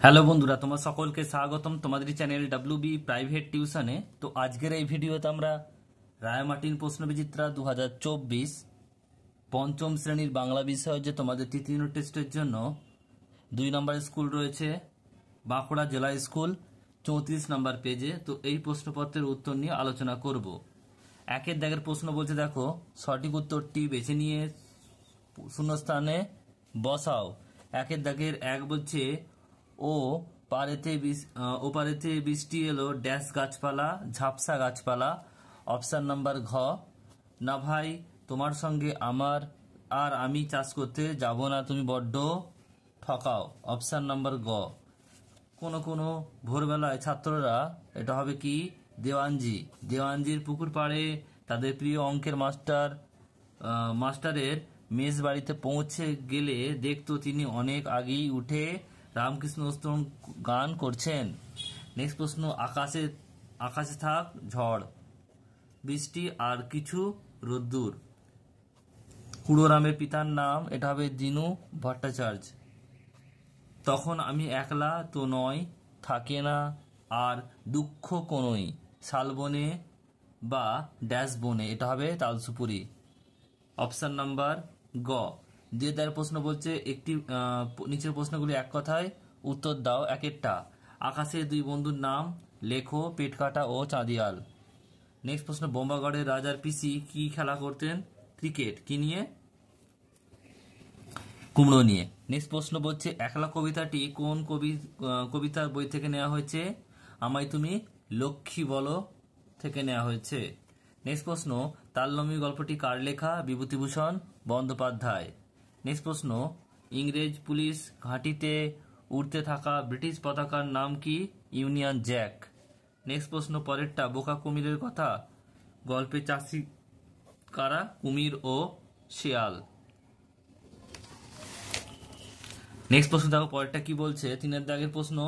Hello বন্ধুরা, তোমার সকলকে স্বাগতম তোমাদের চ্যানেল ডাব্লিউবি প্রাইভেট টিউশনে। তো আজকের এই ভিডিওতে আমরা রায়মার্টিন প্রশ্নবিচিত্রা 2024 পঞ্চম শ্রেণীর বাংলা বিষয় যে তোমাদের তৃতীয় ইউনিট টেস্টের জন্য 2 নম্বরের স্কুল রয়েছে, বাঁকুড়া জেলা স্কুল, 34 নম্বর পেজে। তো এই প্রশ্নপত্রের উত্তর নিয়ে আলোচনা করব। একের দাগের প্রশ্ন বলছে, দেখো সঠিক উত্তরটি বেছে নিয়ে শূন্যস্থানে বসাও। একের দাগের এক বলছে, ও পারেতে বৃষ্টি এলো ড্যাশ গাছপালা, ঝাপসা গাছপালা। অপশান নাম্বার ঘ, না ভাই তোমার সঙ্গে আমার আর আমি চাষ করতে যাব না, তুমি বড্ড ঠকাও। অপশান নাম্বার গ, কোনো ভোরবেলায় ছাত্ররা, এটা হবে কি দেওয়ানজির পুকুর পাড়ে তাদের প্রিয় অঙ্কের মাস্টারের মেস বাড়িতে পৌঁছে গেলে দেখতো তিনি অনেক আগেই উঠে রামকৃষ্ণ স্তোত্র গান করছেন। নেক্সট প্রশ্ন, আকাশে থাক ঝড় বৃষ্টি আর কিছু রোদ্দুর। কুড়োরামের পিতার নাম, এটা হবে দিনু ভট্টাচার্য। তখন আমি একলা তো নয়, থাকে না আর দুঃখ কোনোই, শালবনে বা ড্যাশ বনে, এটা হবে তালসুপুরি। অপশান নাম্বার গ। দিয়ে তার প্রশ্ন বলছে, একটি নিচের প্রশ্নগুলি এক কথায় উত্তর দাও। একেরটা, আকাশের দুই বন্ধুর নাম লেখো, পেটকাটা ও চাঁদিয়াল। নেক্সট প্রশ্ন, বোম্বাগড়ের রাজার পিসি কি খেলা করতেন? ক্রিকেট। কি নিয়ে? কুমড়ো নিয়ে। নেক্সট প্রশ্ন বলছে, একলা কবিতাটি কোন কবিতার বই থেকে নেওয়া হয়েছে? আমায় তুমি লক্ষ্মী বলো থেকে নেওয়া হয়েছে। নেক্সট প্রশ্ন, তালনমি গল্পটি কার লেখা? বিভূতিভূষণ বন্দ্যোপাধ্যায়। নেক্সট প্রশ্ন, ইংরেজ পুলিশ ঘাঁটিতে উড়তে থাকা ব্রিটিশ পতাকার নাম কি? Union Jack. নেক্সট প্রশ্ন, পরেরটা, বোকা কুমিরের কথা গল্পে চাষি কারা? কুমির ও শেয়াল। নেক্সট প্রশ্ন দেখো পরেরটা কি বলছে, 3 দাগের প্রশ্ন।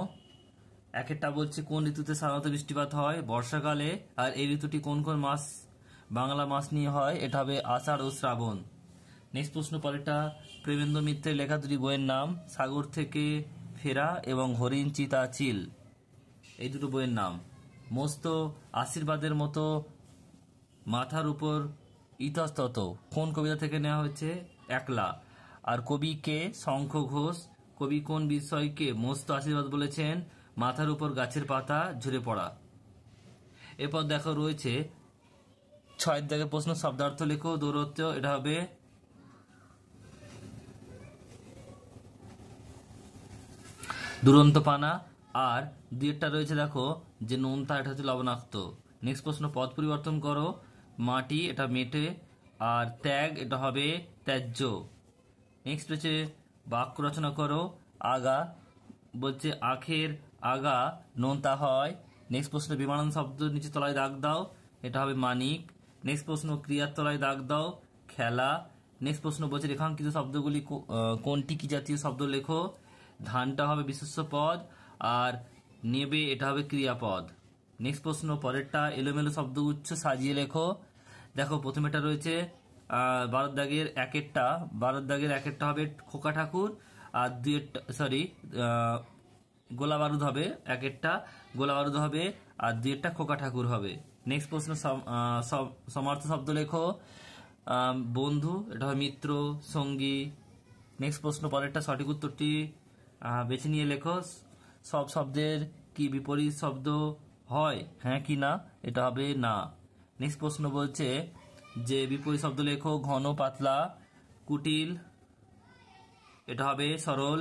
একেরটা বলছে, কোন ঋতুতে সাধারণত বৃষ্টিপাত হয়? বর্ষাকালে। আর এই ঋতুটি কোন কোন মাস বাংলা মাস নিয়ে হয়? এটা হবে আষাঢ় ও শ্রাবণ। নেক্সট প্রশ্ন পরেরটা, প্রেমেন্দ্র মিত্রের লেখা দুটি বইয়ের নাম, সাগর থেকে ফেরা এবং হরিণ চিতা চিল, এই দুটো বইয়ের নাম। মস্ত আশীর্বাদের মতো মাথার উপর ইতস্তত কোন কবিতা থেকে নেওয়া হয়েছে? একলা। আর কবি কে? শঙ্খ ঘোষ। কবি কোন বিষয়কে মস্ত আশীর্বাদ বলেছেন? মাথার উপর গাছের পাতা ঝরে পড়া। এরপর দেখো রয়েছে 6 দাগের প্রশ্ন, শব্দার্থ লেখো, দৌরত্ব, এটা হবে দুরন্ত পানা। আর দুইটা রয়েছে দেখো, যে নোনতা, এটা হচ্ছে লবণাক্ত। নেক্সট প্রশ্ন, পদ পরিবর্তন করো। মাটি, এটা মেটে। আর ত্যাগ, এটা হবে ত্যায্য। নেক্সট হচ্ছে বাক্য রচনা করো। আগা বলছে আখের আগা নোনতা হয়। নেক্সট প্রশ্ন, বিমানন শব্দ নিচে তলায় দাগ দাও, এটা হবে মানিক। নেক্সট প্রশ্ন, ক্রিয়ার তলায় দাগ দাও, খেলা। নেক্সট প্রশ্ন বলছে, রেখাঙ্কিত শব্দগুলি কোনটি কি জাতীয় শব্দ লেখো? ধানটা হবে বিশেষ্য পদ, আর নেবে, এটা হবে ক্রিয়াপদ। নেক্সট প্রশ্ন পরেরটা, এলোমেলো শব্দগুচ্ছ সাজিয়ে লেখো। দেখো প্রথমেটা রয়েছে 12 দাগের একেরটা হবে খোকা ঠাকুর, আর গোলা বারুদ হবে। একেরটা গোলা বারুদ হবে, আর দুইটা খোকা ঠাকুর হবে। নেক্সট প্রশ্ন, সমার্থ শব্দ লেখো। বন্ধু, এটা হবে মিত্র, সঙ্গী। নেক্সট প্রশ্ন পরেরটা, সঠিক উত্তরটি বেছে নিয়ে লেখো। সব শব্দের কি বিপরীত শব্দ হয়? হ্যাঁ কি না, এটা হবে না। নেক্সট প্রশ্ন বলছে যে বিপরীত শব্দ লেখো। ঘন পাতলা, কুটিল, এটা হবে সরল।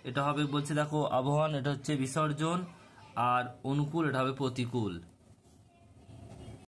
এটা হবে বলছে দেখো আবহাওয়ান, এটা হচ্ছে বিসর্জন। আর অনুকূল, এটা হবে প্রতিকূল।